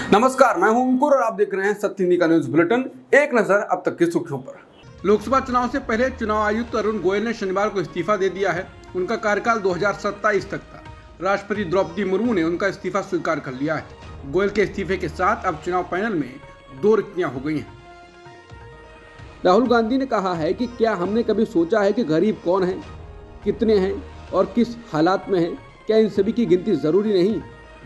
नमस्कार, मैं हूं अंकुर और आप देख रहे हैं सत्य हिंदी का न्यूज बुलेटिन। एक नजर अब तक की सुर्खियों पर। लोकसभा चुनाव से पहले चुनाव आयुक्त अरुण गोयल ने शनिवार को इस्तीफा दे दिया है। उनका कार्यकाल 2027 तक था। राष्ट्रपति द्रौपदी मुर्मू ने उनका इस्तीफा स्वीकार कर लिया है। गोयल के इस्तीफे के साथ अब चुनाव पैनल में 2 रिक्तियां हो गई हैं। राहुल गांधी ने कहा है कि क्या हमने कभी सोचा है कि गरीब कौन है, कितने हैं और किस हालात में हैं? क्या इन सभी की गिनती जरूरी नहीं?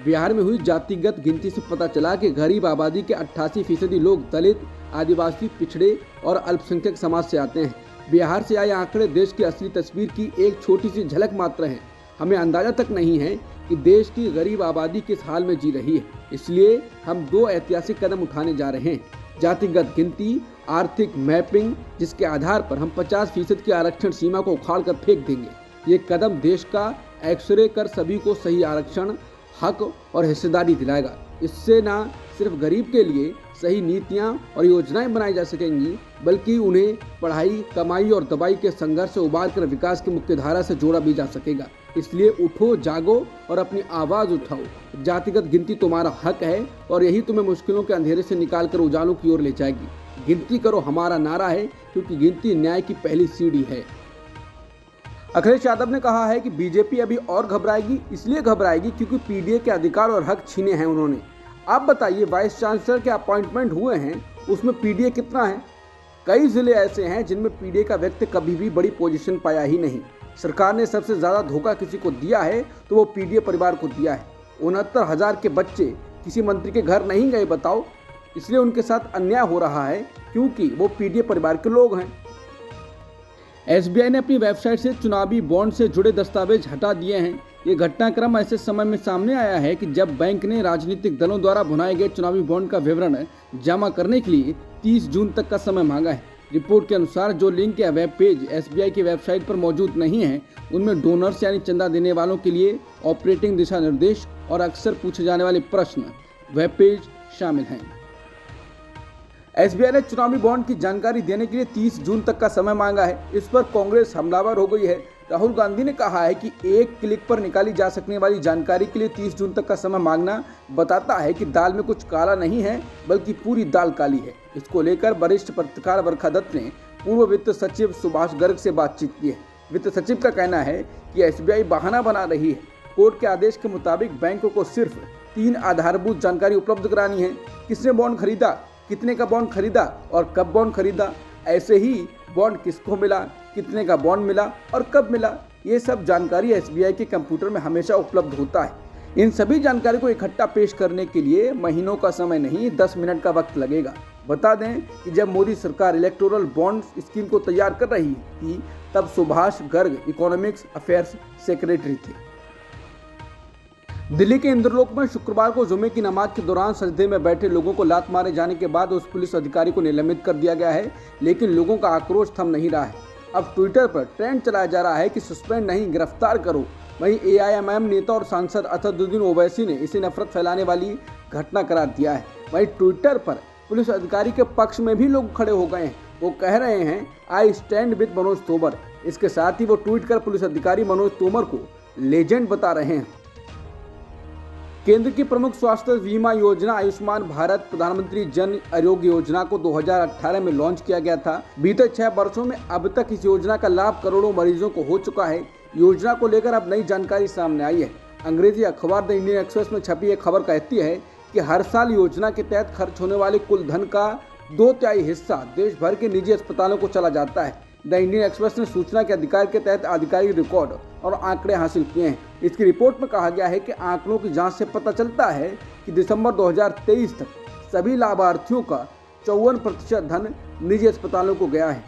बिहार में हुई जातिगत गिनती से पता चला कि गरीब आबादी के 88% लोग दलित, आदिवासी, पिछड़े और अल्पसंख्यक समाज से आते हैं। बिहार से आए आंकड़े देश की असली तस्वीर की एक छोटी सी झलक मात्र हैं। हमें अंदाजा तक नहीं है कि देश की गरीब आबादी किस हाल में जी रही है। इसलिए हम 2 ऐतिहासिक कदम उठाने जा रहे हैं। जातिगत गिनती, आर्थिक मैपिंग, जिसके आधार पर हम 50% की आरक्षण सीमा को उखाड़ कर फेंक देंगे। ये कदम देश का एक्सरे कर सभी को सही आरक्षण, हक और हिस्सेदारी दिलाएगा। इससे न सिर्फ गरीब के लिए सही नीतियां और योजनाएं बनाई जा सकेंगी, बल्कि उन्हें पढ़ाई, कमाई और दबाई के संघर्ष से उबार कर विकास की मुख्य धारा से जोड़ा भी जा सकेगा। इसलिए उठो, जागो और अपनी आवाज़ उठाओ। जातिगत गिनती तुम्हारा हक है और यही तुम्हें मुश्किलों के अंधेरे से निकाल कर उजालों की ओर ले जाएगी। गिनती करो हमारा नारा है, क्योंकि गिनती न्याय की पहली सीढ़ी है। अखिलेश यादव ने कहा है कि बीजेपी अभी और घबराएगी, इसलिए घबराएगी क्योंकि पीडीए के अधिकार और हक छीने हैं उन्होंने। आप बताइए, वाइस चांसलर के अपॉइंटमेंट हुए हैं, उसमें पीडीए कितना है? कई जिले ऐसे हैं जिनमें पीडीए का व्यक्ति कभी भी बड़ी पोजीशन पाया ही नहीं। सरकार ने सबसे ज़्यादा धोखा किसी को दिया है तो वो पीडीए परिवार को दिया है। 69,000 के बच्चे किसी मंत्री के घर नहीं गए, बताओ। इसलिए उनके साथ अन्याय हो रहा है क्योंकि वो पीडीए परिवार के लोग हैं। एसबीआई ने अपनी वेबसाइट से चुनावी बॉन्ड से जुड़े दस्तावेज हटा दिए हैं। ये घटनाक्रम ऐसे समय में सामने आया है कि जब बैंक ने राजनीतिक दलों द्वारा भुनाए गए चुनावी बॉन्ड का विवरण जमा करने के लिए 30 जून तक का समय मांगा है। रिपोर्ट के अनुसार जो लिंक या वेब पेज एसबीआई की वेबसाइट पर मौजूद नहीं है, उनमें डोनर्स यानी चंदा देने वालों के लिए ऑपरेटिंग दिशा निर्देश और अक्सर पूछे जाने वाले प्रश्न वेब पेज शामिल हैं। एसबीआई ने चुनावी बॉन्ड की जानकारी देने के लिए 30 जून तक का समय मांगा है। इस पर कांग्रेस हमलावर हो गई है। राहुल गांधी ने कहा है कि एक क्लिक पर निकाली जा सकने वाली जानकारी के लिए 30 जून तक का समय मांगना बताता है कि दाल में कुछ काला नहीं है, बल्कि पूरी दाल काली है। इसको लेकर वरिष्ठ पत्रकार बरखा दत्त ने पूर्व वित्त सचिव सुभाष गर्ग से बातचीत की है। वित्त सचिव का कहना है कि एसबीआई बहाना बना रही है। कोर्ट के आदेश के मुताबिक बैंकों को सिर्फ 3 आधारभूत जानकारी उपलब्ध करानी है: किसने बॉन्ड खरीदा, कितने का बॉन्ड खरीदा और कब बॉन्ड खरीदा। ऐसे ही बॉन्ड किसको मिला, कितने का बॉन्ड मिला और कब मिला। ये सब जानकारी एसबीआई के कंप्यूटर में हमेशा उपलब्ध होता है। इन सभी जानकारी को इकट्ठा पेश करने के लिए महीनों का समय नहीं, 10 मिनट का वक्त लगेगा। बता दें कि जब मोदी सरकार इलेक्टोरल बॉन्ड स्कीम को तैयार कर रही थी, तब Subhash Garg economics affairs secretary थे। दिल्ली के इंद्रलोक में शुक्रवार को जुमे की नमाज के दौरान सजदे में बैठे लोगों को लात मारे जाने के बाद उस पुलिस अधिकारी को निलंबित कर दिया गया है, लेकिन लोगों का आक्रोश थम नहीं रहा है। अब ट्विटर पर ट्रेंड चलाया जा रहा है कि सस्पेंड नहीं, गिरफ्तार करो। वहीं एआईएमआईएम नेता और सांसद असदुद्दीन ओवैसी ने इसे नफरत फैलाने वाली घटना करार दिया है। वहीं ट्विटर पर पुलिस अधिकारी के पक्ष में भी लोग खड़े हो गए हैं। वो कह रहे हैं, I stand with Manoj Tomar. इसके साथ ही वो ट्वीट कर पुलिस अधिकारी मनोज तोमर को लेजेंड बता रहे हैं। केंद्र की प्रमुख स्वास्थ्य बीमा योजना आयुष्मान भारत प्रधानमंत्री जन आरोग्य योजना को 2018 में लॉन्च किया गया था। बीते 6 वर्षों में अब तक इस योजना का लाभ करोड़ों मरीजों को हो चुका है। योजना को लेकर अब नई जानकारी सामने आई है। अंग्रेजी अखबार द इंडियन एक्सप्रेस में छपी एक खबर कहती है कि हर साल योजना के तहत खर्च होने वाले कुल धन का 2/3 हिस्सा देश भर के निजी अस्पतालों को चला जाता है। द इंडियन एक्सप्रेस ने सूचना के अधिकार के तहत आधिकारिक रिकॉर्ड और आंकड़े हासिल किए हैं। इसकी रिपोर्ट में कहा गया है कि आंकड़ों की जांच से पता चलता है कि दिसंबर 2023 तक सभी लाभार्थियों का 54% धन निजी अस्पतालों को गया है।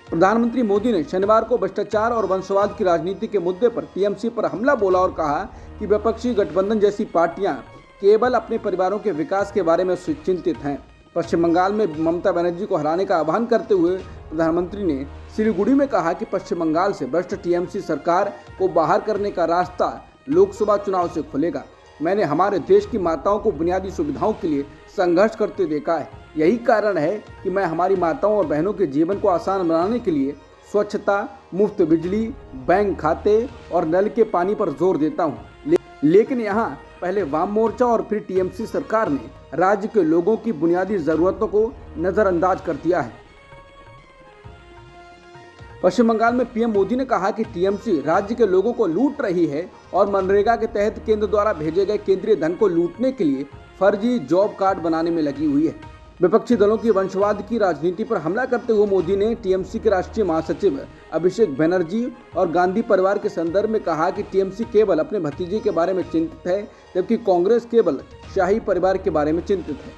प्रधानमंत्री मोदी ने शनिवार को भ्रष्टाचार और वंशवाद की राजनीति के मुद्दे पर टीएमसी पर हमला बोला और कहा कि विपक्षी गठबंधन जैसी पार्टियां केवल अपने परिवारों के विकास के बारे में चिंतित हैं। पश्चिम बंगाल में ममता बनर्जी को हराने का आह्वान करते हुए प्रधानमंत्री ने सिलीगुड़ी में कहा कि पश्चिम बंगाल से भ्रष्ट टीएमसी सरकार को बाहर करने का रास्ता लोकसभा चुनाव से खुलेगा। मैंने हमारे देश की माताओं को बुनियादी सुविधाओं के लिए संघर्ष करते देखा है। यही कारण है कि मैं हमारी माताओं और बहनों के जीवन को आसान बनाने के लिए स्वच्छता, मुफ्त बिजली, बैंक खाते और नल के पानी पर जोर देता हूँ। लेकिन यहाँ पहले वाम मोर्चा और फिर टीएमसी सरकार ने राज्य के लोगों की बुनियादी जरूरतों को नजरअंदाज कर दिया है। पश्चिम बंगाल में पीएम मोदी ने कहा कि टीएमसी राज्य के लोगों को लूट रही है और मनरेगा के तहत केंद्र द्वारा भेजे गए केंद्रीय धन को लूटने के लिए फर्जी जॉब कार्ड बनाने में लगी हुई है। विपक्षी दलों की वंशवाद की राजनीति पर हमला करते हुए मोदी ने टीएमसी के राष्ट्रीय महासचिव अभिषेक बनर्जी और गांधी परिवार के संदर्भ में कहा कि टीएमसी केवल अपने भतीजे के बारे में चिंतित है, जबकि कांग्रेस केवल शाही परिवार के बारे में चिंतित है।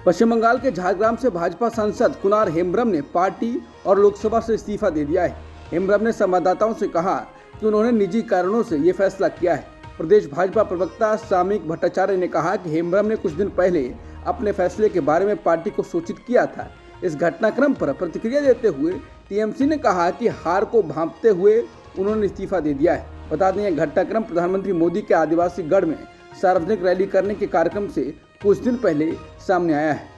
पश्चिम बंगाल के झारग्राम से भाजपा सांसद कुणाल हेम्ब्रम ने पार्टी और लोकसभा से इस्तीफा दे दिया है। हेम्ब्रम ने संवाददाताओं से कहा कि उन्होंने निजी कारणों से ये फैसला किया है। प्रदेश भाजपा प्रवक्ता सामिक भट्टाचार्य ने कहा कि हेम्ब्रम ने कुछ दिन पहले अपने फैसले के बारे में पार्टी को सूचित किया था। इस घटनाक्रम पर प्रतिक्रिया देते हुए टीएमसी ने कहा कि हार को भांपते हुए उन्होंने इस्तीफा दे दिया है। बता दें, यह घटनाक्रम प्रधानमंत्री मोदी के आदिवासी गढ़ में सार्वजनिक रैली करने के कार्यक्रम से कुछ दिन पहले सामने आया है।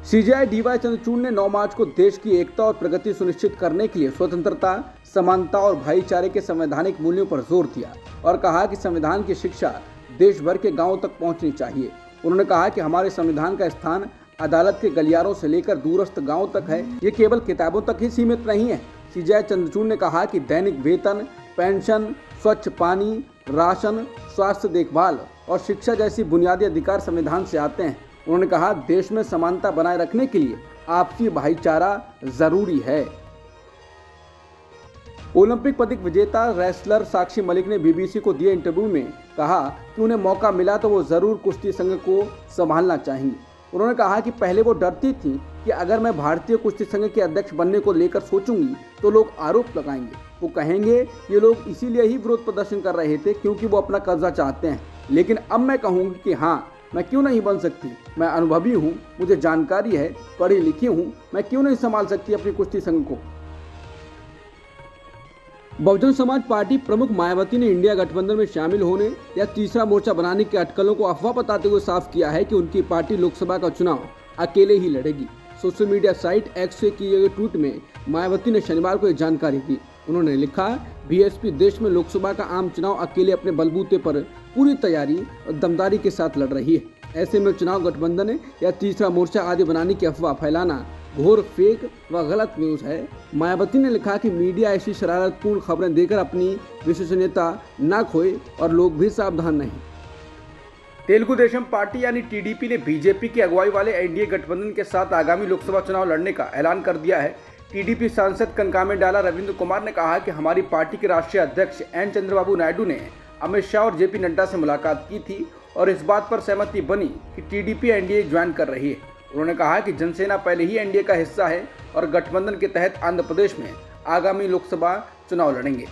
सीजेआई डीवाई चंद्रचूड़ ने 9 मार्च को देश की एकता और प्रगति सुनिश्चित करने के लिए स्वतंत्रता, समानता और भाईचारे के संवैधानिक मूल्यों पर जोर दिया और कहा कि संविधान की शिक्षा देश भर के गांवों तक पहुंचनी चाहिए। उन्होंने कहा कि हमारे संविधान का स्थान अदालत के गलियारों से लेकर दूरस्थ गांवों तक है, ये केवल किताबों तक ही सीमित नहीं है। सीजेआई चंद्रचूड़ ने कहा कि दैनिक वेतन, पेंशन, स्वच्छ पानी, राशन, स्वास्थ्य देखभाल और शिक्षा जैसी बुनियादी अधिकार संविधान से आते हैं। उन्होंने कहा, देश में समानता बनाए रखने के लिए आपसी भाईचारा जरूरी है। ओलंपिक पदक विजेता रेसलर साक्षी मलिक ने बीबीसी को दिए इंटरव्यू में कहा कि उन्हें मौका मिला तो वो जरूर कुश्ती संघ को संभालना चाहेंगी। उन्होंने कहा कि पहले वो डरती थी कि अगर मैं भारतीय कुश्ती संघ के अध्यक्ष बनने को लेकर सोचूंगी तो लोग आरोप लगाएंगे, वो कहेंगे ये लोग इसीलिए ही विरोध प्रदर्शन कर रहे थे क्योंकि वो अपना कब्जा चाहते हैं। लेकिन अब मैं कहूँगी कि हाँ, मैं क्यों नहीं बन सकती, मैं अनुभवी हूँ, मुझे जानकारी है, पढ़ी लिखी हूँ, मैं क्यों नहीं संभाल सकती अपनी कुश्ती संघ को। बहुजन समाज पार्टी प्रमुख मायावती ने इंडिया गठबंधन में शामिल होने या तीसरा मोर्चा बनाने के अटकलों को अफवाह बताते हुए साफ किया है कि उनकी पार्टी लोकसभा का चुनाव अकेले ही लड़ेगी। सोशल मीडिया साइट एक्स से किए गए ट्वीट में मायावती ने शनिवार को यह जानकारी दी। उन्होंने लिखा, बीएसपी देश में लोकसभा का आम चुनाव अकेले अपने बलबूते पर पूरी तैयारी और दमदारी के साथ लड़ रही है। ऐसे में चुनाव गठबंधन या तीसरा मोर्चा आदि बनाने की अफवाह फैलाना घोर फेक व गलत न्यूज है। मायावती ने लिखा कि मीडिया ऐसी शरारतपूर्ण खबरें देकर अपनी विश्वसनीयता न खोए और लोग भी सावधान नहीं। तेलुगु देशम पार्टी यानी टीडीपी ने बीजेपी की अगुवाई वाले एनडीए गठबंधन के साथ आगामी लोकसभा चुनाव लड़ने का ऐलान कर दिया है। टीडीपी सांसद कनकामेडाला रविंद्र कुमार ने कहा कि हमारी पार्टी के राष्ट्रीय अध्यक्ष एन चंद्रबाबू नायडू ने अमित शाह और जेपी नड्डा से मुलाकात की थी और इस बात पर सहमति बनी कि टीडीपी एनडीए ज्वाइन कर रही है। उन्होंने कहा कि जनसेना पहले ही एनडीए का हिस्सा है और गठबंधन के तहत आंध्र प्रदेश में आगामी लोकसभा चुनाव लड़ेंगे।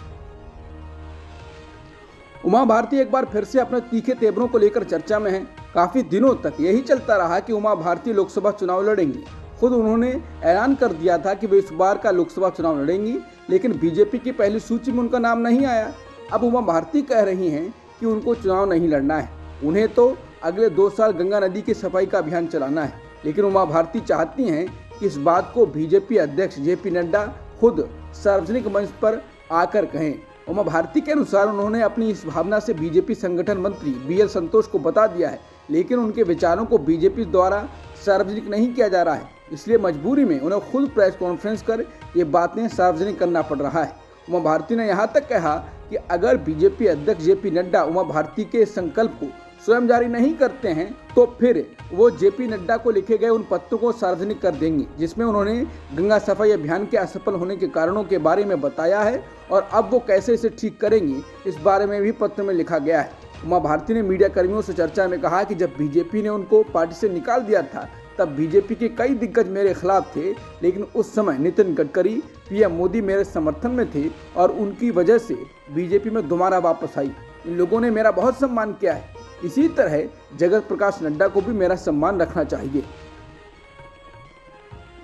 उमा भारती एक बार फिर से अपने तीखे तेवरों को लेकर चर्चा में है। काफी दिनों तक यही चलता रहा कि उमा भारती लोकसभा चुनाव लड़ेंगी। खुद उन्होंने ऐलान कर दिया था कि वे इस बार का लोकसभा चुनाव लड़ेंगी, लेकिन बीजेपी की पहली सूची में उनका नाम नहीं आया। अब उमा भारती कह रही हैं कि उनको चुनाव नहीं लड़ना है, उन्हें तो अगले 2 साल गंगा नदी की सफाई का अभियान चलाना है। लेकिन उमा भारती चाहती हैं कि इस बात को बीजेपी अध्यक्ष जेपी नड्डा खुद सार्वजनिक मंच पर आकर कहें। उमा भारती के अनुसार उन्होंने अपनी इस भावना से बीजेपी संगठन मंत्री बीएल संतोष को बता दिया है, लेकिन उनके विचारों को बीजेपी द्वारा सार्वजनिक नहीं किया जा रहा है, इसलिए मजबूरी में उन्हें खुद प्रेस कॉन्फ्रेंस कर ये बातें सार्वजनिक करना पड़ रहा है। उमा भारती ने यहाँ तक कहा कि अगर बीजेपी अध्यक्ष जेपी नड्डा उमा भारती के संकल्प को स्वयं जारी नहीं करते हैं तो फिर वो जेपी नड्डा को लिखे गए उन पत्रों को सार्वजनिक कर देंगी जिसमें उन्होंने गंगा सफाई अभियान के असफल होने के कारणों के बारे में बताया है और अब वो कैसे इसे ठीक करेंगी इस बारे में भी पत्र में लिखा गया है। उमा भारती ने मीडिया कर्मियों से चर्चा में कहा कि जब बीजेपी ने उनको पार्टी से निकाल दिया था तब बीजेपी के कई दिग्गज मेरे खिलाफ थे, लेकिन उस समय नितिन गडकरी, पीएम मोदी मेरे समर्थन में थे और उनकी वजह से बीजेपी में दोबारा वापस आई। इन लोगों ने मेरा बहुत सम्मान किया है, इसी तरह जगत प्रकाश नड्डा को भी मेरा सम्मान रखना चाहिए।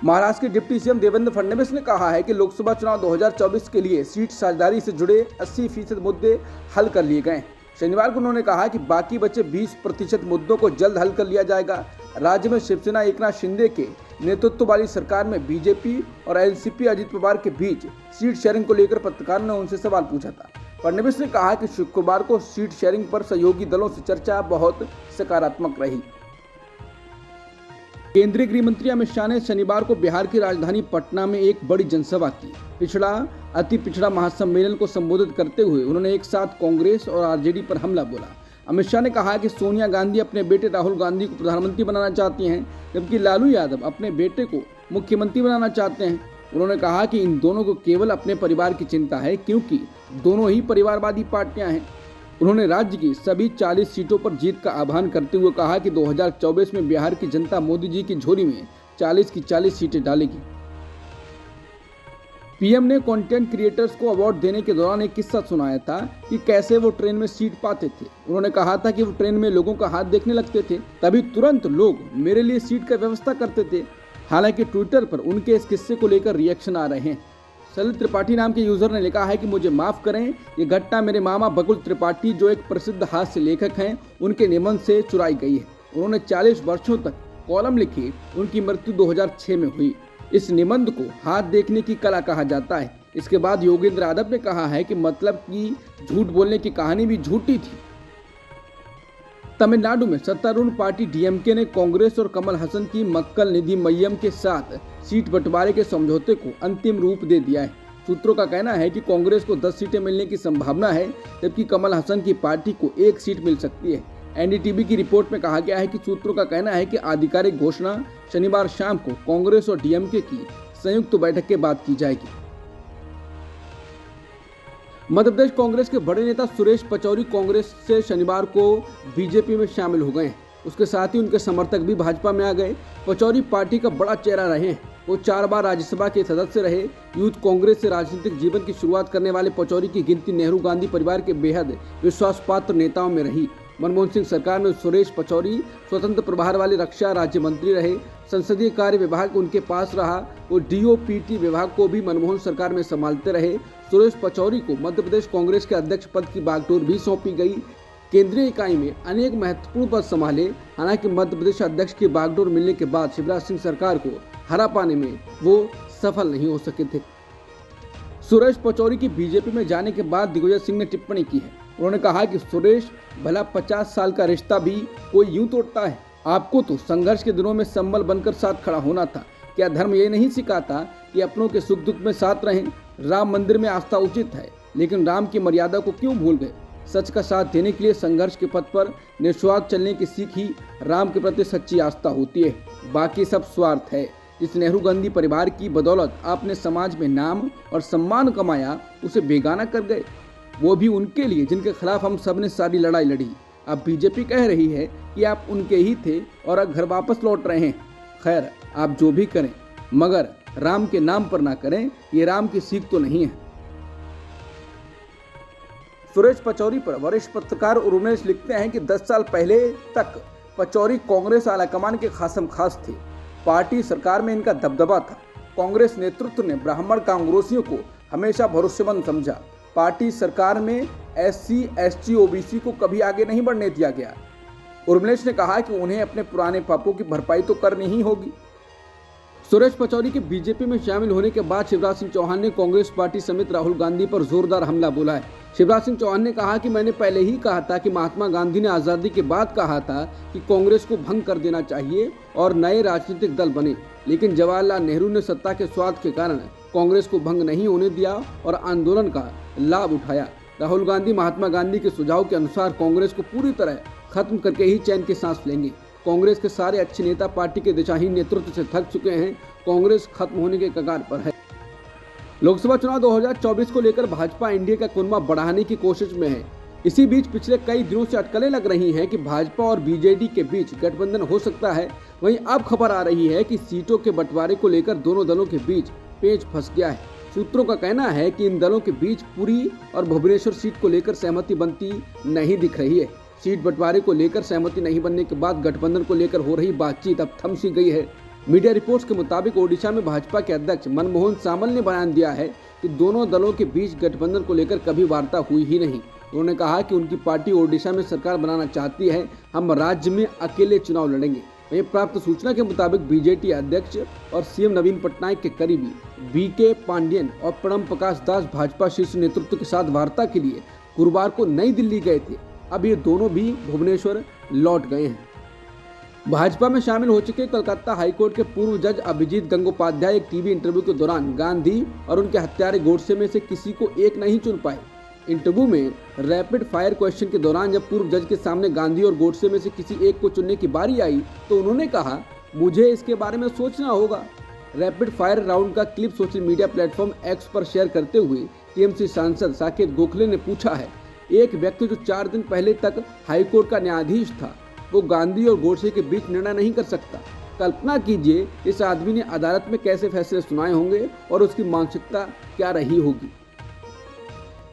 महाराष्ट्र के डिप्टी सीएम देवेंद्र फडणवीस ने कहा है कि लोकसभा चुनाव 2024 के लिए सीट साझेदारी से जुड़े 80% मुद्दे हल कर लिए गए। शनिवार को उन्होंने कहा कि बाकी बचे 20% मुद्दों को जल्द हल कर लिया जाएगा। राज्य में शिवसेना एकनाथ शिंदे के नेतृत्व वाली सरकार में बीजेपी और एनसीपी अजित पवार के बीच सीट शेयरिंग को लेकर पत्रकारों ने उनसे सवाल पूछा था। फडणवीस ने कहा कि शुक्रवार को सीट शेयरिंग पर सहयोगी दलों से चर्चा बहुत सकारात्मक रही। केंद्रीय गृह मंत्री अमित शाह ने शनिवार को बिहार की राजधानी पटना में एक बड़ी जनसभा की। अति पिछड़ा महासम्मेलन को संबोधित करते हुए उन्होंने एक साथ कांग्रेस और आरजेडी पर हमला बोला। अमित शाह ने कहा कि सोनिया गांधी अपने बेटे राहुल गांधी को प्रधानमंत्री बनाना चाहती हैं, जबकि लालू यादव अपने बेटे को मुख्यमंत्री बनाना चाहते हैं। उन्होंने कहा कि इन दोनों को केवल अपने परिवार की चिंता है, क्योंकि दोनों ही परिवारवादी पार्टियां हैं। उन्होंने राज्य की सभी 40 सीटों पर जीत का आह्वान करते हुए कहा कि 2024 में बिहार की जनता मोदी जी की झोली में 40 की 40 सीटें डालेगी। पीएम ने कंटेंट क्रिएटर्स को अवार्ड देने के दौरान एक किस्सा सुनाया था कि कैसे वो ट्रेन में सीट पाते थे। उन्होंने कहा था कि वो ट्रेन में लोगों का हाथ देखने लगते थे, तभी तुरंत लोग मेरे लिए सीट का व्यवस्था करते थे। हालांकि ट्विटर पर उनके इस किस्से को लेकर रिएक्शन आ रहे हैं। सलिल त्रिपाठी नाम के यूजर ने लिखा है कि मुझे माफ करें, ये घटना मेरे मामा बकुल त्रिपाठी जो एक प्रसिद्ध हास्य लेखक हैं उनके निबंध से चुराई गई है। उन्होंने 40 वर्षों तक कॉलम लिखी। उनकी मृत्यु 2006 में हुई। इस निबंध को हाथ देखने की कला कहा जाता है। इसके बाद योगेंद्र यादव ने कहा है कि मतलब कि झूठ बोलने की कहानी भी झूठी थी। तमिलनाडु में सत्तारूढ़ पार्टी डीएमके ने कांग्रेस और कमल हसन की मक्कल निधि मय्यम के साथ सीट बंटवारे के समझौते को अंतिम रूप दे दिया है। सूत्रों का कहना है कि कांग्रेस को 10 सीटें मिलने की संभावना है, जबकि कमल हसन की पार्टी को 1 सीट मिल सकती है। एनडीटीवी की रिपोर्ट में कहा गया है कि सूत्रों का कहना है कि आधिकारिक घोषणा शनिवार शाम को कांग्रेस और डीएमके की संयुक्त बैठक के बाद की जाएगी। मध्य प्रदेश कांग्रेस के बड़े नेता सुरेश पचौरी कांग्रेस से शनिवार को बीजेपी में शामिल हो गए हैं। उसके साथ ही उनके समर्थक भी भाजपा में आ गए। पचौरी पार्टी का बड़ा चेहरा रहे हैं। वो 4 बार राज्यसभा के सदस्य रहे। यूथ कांग्रेस से राजनीतिक जीवन की शुरुआत करने वाले पचौरी की गिनती नेहरू गांधी परिवार के बेहद विश्वासपात्र नेताओं में रही। मनमोहन सिंह सरकार में सुरेश पचौरी स्वतंत्र प्रभार वाले रक्षा राज्य मंत्री रहे। संसदीय कार्य विभाग उनके पास रहा। वो डीओपीटी विभाग को भी मनमोहन सरकार में संभालते रहे। सुरेश पचौरी को मध्य प्रदेश कांग्रेस के अध्यक्ष पद की बागडोर भी सौंपी गई। केंद्रीय इकाई में अनेक महत्वपूर्ण पद संभाले। हालांकि मध्य प्रदेश अध्यक्ष की बागडोर मिलने के बाद शिवराज सिंह सरकार को हरा पाने में वो सफल नहीं हो सके थे। सुरेश पचौरी की बीजेपी में जाने के बाद दिग्विजय सिंह ने टिप्पणी की है। उन्होंने कहा कि सुरेश भला 50 साल का रिश्ता भी कोई यूं तोड़ता है। आपको तो संघर्ष के दिनों में संबल बनकर साथ खड़ा होना था। क्या धर्म ये नहीं सिखाता कि अपनों के सुख दुख में साथ रहें? राम मंदिर में आस्था उचित है, लेकिन राम की मर्यादा को क्यों भूल गए? सच का साथ देने के लिए संघर्ष के पथ पर निस्वार्थ चलने की सीख ही राम के प्रति सच्ची आस्था होती है। बाकी सब स्वार्थ है। जिस नेहरू गांधी परिवार की बदौलत आपने समाज में नाम और सम्मान कमाया, उसे बेगाना कर गए, वो भी उनके लिए जिनके खिलाफ हम सब ने सारी लड़ाई लड़ी। अब बीजेपी कह रही है कि आप उनके ही थे और अब घर वापस लौट रहे हैं। खैर, आप जो भी करें, मगर राम के नाम पर ना करें। ये राम की सीख तो नहीं है। सुरेश पचौरी पर वरिष्ठ पत्रकार उमेश लिखते हैं कि 10 साल पहले तक पचौरी कांग्रेस आलाकमान के खासम खास थे। पार्टी सरकार में इनका दबदबा था। कांग्रेस नेतृत्व ने ब्राह्मण कांग्रेसियों को हमेशा भरोसेमंद समझा। पार्टी सरकार में SC, ST, OBC को कभी आगे नहीं बढ़ने दिया गया। उर्मिलेश ने कहा कि उन्हें अपने पुराने पापों की भरपाई तो करनी ही होगी। सुरेश पचौरी के बीजेपी में शामिल होने के बाद शिवराज सिंह चौहान ने कांग्रेस पार्टी समेत राहुल गांधी पर जोरदार हमला बोला है। शिवराज सिंह चौहान ने कहा कि मैंने पहले ही कहा था कि महात्मा गांधी ने आज़ादी के बाद कहा था कि कांग्रेस को भंग कर देना चाहिए और नए राजनीतिक दल बने, लेकिन जवाहरलाल नेहरू ने सत्ता के स्वार्थ के कारण कांग्रेस को भंग नहीं होने दिया और आंदोलन का लाभ उठाया। राहुल गांधी महात्मा गांधी के सुझाव के अनुसार कांग्रेस को पूरी तरह खत्म करके ही चैन की सांस लेंगे। कांग्रेस के सारे अच्छे नेता पार्टी के दिशाहीन नेतृत्व से थक चुके हैं। कांग्रेस खत्म होने के कगार पर है। लोकसभा चुनाव 2024 को लेकर भाजपा एनडीए का कुनबा बढ़ाने की कोशिश में है। इसी बीच पिछले कई दिनों से अटकलें लग रही हैं कि भाजपा और बीजेडी के बीच गठबंधन हो सकता है। वहीं अब खबर आ रही है कि सीटों के बंटवारे को लेकर दोनों दलों के बीच पेच फंस गया है। सूत्रों का कहना है कि इन दलों के बीच पुरी और भुवनेश्वर सीट को लेकर सहमति बनती नहीं दिख रही है। सीट बंटवारे को लेकर सहमति नहीं बनने के बाद गठबंधन को लेकर हो रही बातचीत अब थम सी गई है। मीडिया रिपोर्ट्स के मुताबिक ओडिशा में भाजपा के अध्यक्ष मनमोहन सामल ने बयान दिया है कि दोनों दलों के बीच गठबंधन को लेकर कभी वार्ता हुई ही नहीं। उन्होंने कहा कि उनकी पार्टी ओडिशा में सरकार बनाना चाहती है। हम राज्य में अकेले चुनाव लड़ेंगे। वहीं प्राप्त सूचना के मुताबिक बीजेटी अध्यक्ष और सीएम नवीन पटनायक के करीबी बीके पांडियन और प्रणब प्रकाश दास भाजपा शीर्ष नेतृत्व के साथ वार्ता के लिए गुरुवार को नई दिल्ली गए थे। अब ये दोनों भी भुवनेश्वर लौट गए हैं। भाजपा में शामिल हो चुके कोलकाता हाईकोर्ट के पूर्व जज अभिजीत गंगोपाध्याय एक टीवी इंटरव्यू के दौरान गांधी और उनके हत्यारे गोडसे में से किसी को एक नहीं चुन पाए। इंटरव्यू में रैपिड फायर क्वेश्चन के दौरान जब पूर्व जज के सामने गांधी और गोडसे में से किसी एक को चुनने की बारी आई तो उन्होंने कहा, मुझे इसके बारे में सोचना होगा। रैपिड फायर राउंड का clip social media platform x पर शेयर करते हुए टीएमसी सांसद साकेत गोखले ने पूछा है, एक व्यक्ति जो 4 दिन पहले तक हाईकोर्ट का न्यायाधीश था वो गांधी और गोडसे के बीच निर्णय नहीं कर सकता। कल्पना कीजिए इस आदमी ने अदालत में कैसे फैसले सुनाए होंगे और उसकी मानसिकता क्या रही होगी।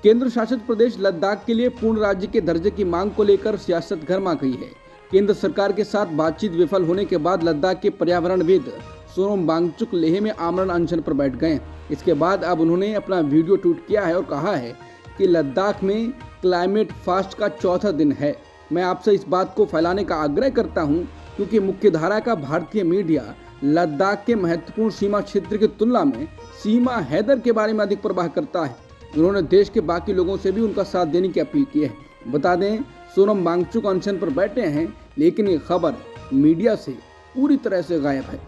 केंद्र शासित प्रदेश लद्दाख के लिए पूर्ण राज्य के दर्जे की मांग को लेकर सियासत गर्मा गई है। केंद्र सरकार के साथ बातचीत विफल होने के बाद लद्दाख के पर्यावरणविद सोनम वांगचुक लेह में आमरण अनशन पर बैठ गए। इसके बाद अब उन्होंने अपना वीडियो ट्वीट किया है और कहा है कि लद्दाख में क्लाइमेट फास्ट का चौथा दिन है। मैं आपसे इस बात को फैलाने का आग्रह करता हूं क्योंकि मुख्यधारा का भारतीय मीडिया लद्दाख के महत्वपूर्ण सीमा क्षेत्र की तुलना में सीमा हैदर के बारे में अधिक परवाह करता है। उन्होंने देश के बाकी लोगों से भी उनका साथ देने की अपील की है। बता दें, सोनम वांगचुक अनशन पर बैठे हैं, लेकिन ये खबर मीडिया से पूरी तरह से गायब है।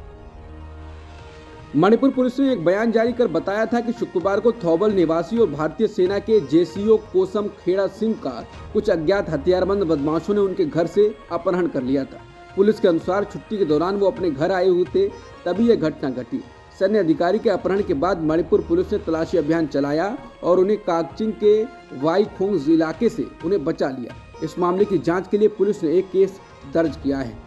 मणिपुर पुलिस ने एक बयान जारी कर बताया था कि शुक्रवार को थौबल निवासी और भारतीय सेना के जेसीओ कोसम खेड़ा सिंह का कुछ अज्ञात हथियारबंद बदमाशों ने उनके घर से अपहरण कर लिया था। पुलिस के अनुसार छुट्टी के दौरान वो अपने घर आए हुए थे, तभी यह घटना घटी। सैन्य अधिकारी के अपहरण के बाद मणिपुर पुलिस ने तलाशी अभियान चलाया और उन्हें कागचिंग के वाईखोंग इलाके से उन्हें बचा लिया। इस मामले की जांच के लिए पुलिस ने एक केस दर्ज किया है।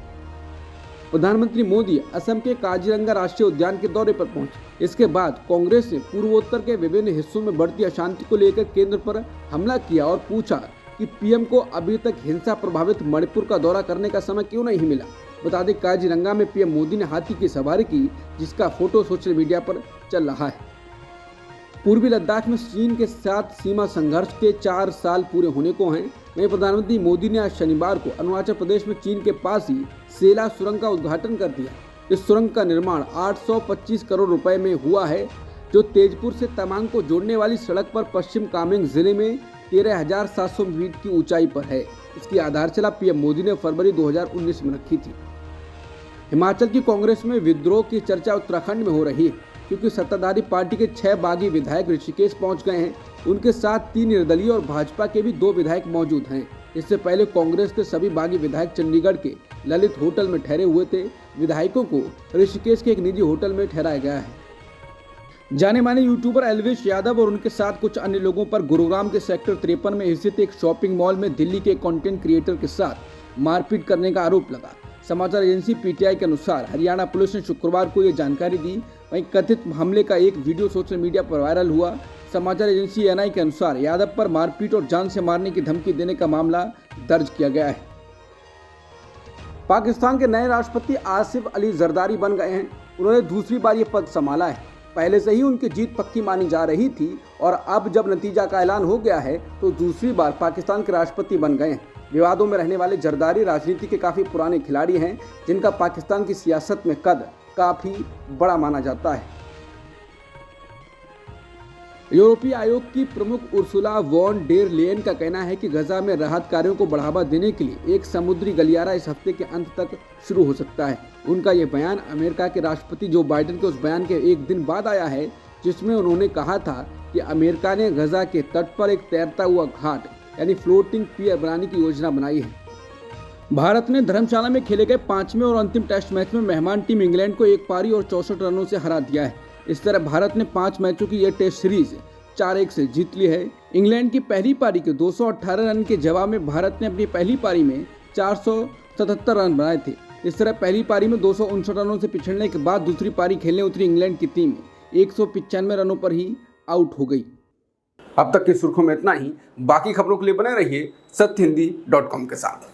प्रधानमंत्री मोदी असम के काजीरंगा राष्ट्रीय उद्यान के दौरे पर पहुंचे। इसके बाद कांग्रेस ने पूर्वोत्तर के विभिन्न हिस्सों में बढ़ती अशांति को लेकर केंद्र पर हमला किया और पूछा कि पीएम को अभी तक हिंसा प्रभावित मणिपुर का दौरा करने का समय क्यों नहीं मिला। बता दें, काजीरंगा में पीएम मोदी ने हाथी की सवारी की, जिसका फोटो सोशल मीडिया पर चल रहा है। पूर्वी लद्दाख में चीन के साथ सीमा संघर्ष के 4 साल पूरे होने को हैं। वहीं प्रधानमंत्री मोदी ने आज शनिवार को अरुणाचल प्रदेश में चीन के पास ही सेला सुरंग का उद्घाटन कर दिया। इस सुरंग का निर्माण 825 करोड़ रुपए में हुआ है, जो तेजपुर से तवांग को जोड़ने वाली सड़क पर पश्चिम कामेंग जिले में 13,700 फीट की ऊंचाई पर है। इसकी आधारशिला पीएम मोदी ने फरवरी 2019 में रखी थी। हिमाचल की कांग्रेस में विद्रोह की चर्चा उत्तराखंड में हो रही है, क्योंकि सत्ताधारी पार्टी के 6 बागी विधायक ऋषिकेश पहुंच गए हैं। उनके साथ 3 निर्दलीय और भाजपा के भी 2 विधायक मौजूद हैं। इससे पहले कांग्रेस के सभी बागी विधायक चंडीगढ़ के ललित होटल में ठहरे हुए थे। विधायकों को ऋषिकेश के एक निजी होटल में ठहराया गया है। जाने माने यूट्यूबर एल्विश यादव और उनके साथ कुछ अन्य लोगों पर गुरुग्राम के सेक्टर 53 में स्थित एक शॉपिंग मॉल में दिल्ली के कंटेंट क्रिएटर के साथ मारपीट करने का आरोप लगा। समाचार एजेंसी पीटीआई के अनुसार हरियाणा पुलिस ने शुक्रवार को ये जानकारी दी। वहीं कथित हमले का एक वीडियो सोशल मीडिया पर वायरल हुआ। समाचार एजेंसी एनआई के अनुसार यादव पर मारपीट और जान से मारने की धमकी देने का मामला दर्ज किया गया है। पाकिस्तान के नए राष्ट्रपति आसिफ अली जरदारी बन गए हैं। उन्होंने दूसरी बार ये पद संभाला है। पहले से ही उनकी जीत पक्की मानी जा रही थी और अब जब नतीजा का ऐलान हो गया है तो दूसरी बार पाकिस्तान के राष्ट्रपति बन गए हैं। विवादों में रहने वाले जरदारी राजनीति के काफ़ी पुराने खिलाड़ी हैं, जिनका पाकिस्तान की सियासत में कद काफ़ी बड़ा माना जाता है। यूरोपीय आयोग की प्रमुख उर्सुला वॉन डेर लेयन का कहना है कि गजा में राहत कार्यों को बढ़ावा देने के लिए एक समुद्री गलियारा इस हफ्ते के अंत तक शुरू हो सकता है। उनका ये बयान अमेरिका के राष्ट्रपति जो बाइडेन के उस बयान के एक दिन बाद आया है, जिसमें उन्होंने कहा था कि अमेरिका ने गजा के तट पर एक तैरता हुआ घाट यानी फ्लोटिंग पियर बनाने की योजना बनाई है। भारत ने धर्मशाला में खेले गए 5वें और अंतिम टेस्ट मैच में मेहमान टीम इंग्लैंड को 1 पारी और 64 रनों से हरा दिया है। इस तरह भारत ने 5 मैचों की यह टेस्ट सीरीज 4-1 से जीत ली है। इंग्लैंड की पहली पारी के 218 रन के जवाब में भारत ने अपनी पहली पारी में 477 रन बनाए थे। इस तरह पहली पारी में 259 रनों से पिछड़ने के बाद दूसरी पारी खेलने उतरी इंग्लैंड की टीम 195 रनों पर ही आउट हो गई। अब तक की सुर्खियों में इतना ही। बाकी खबरों के लिए बने रहिए सत्यहिंदी.com के साथ।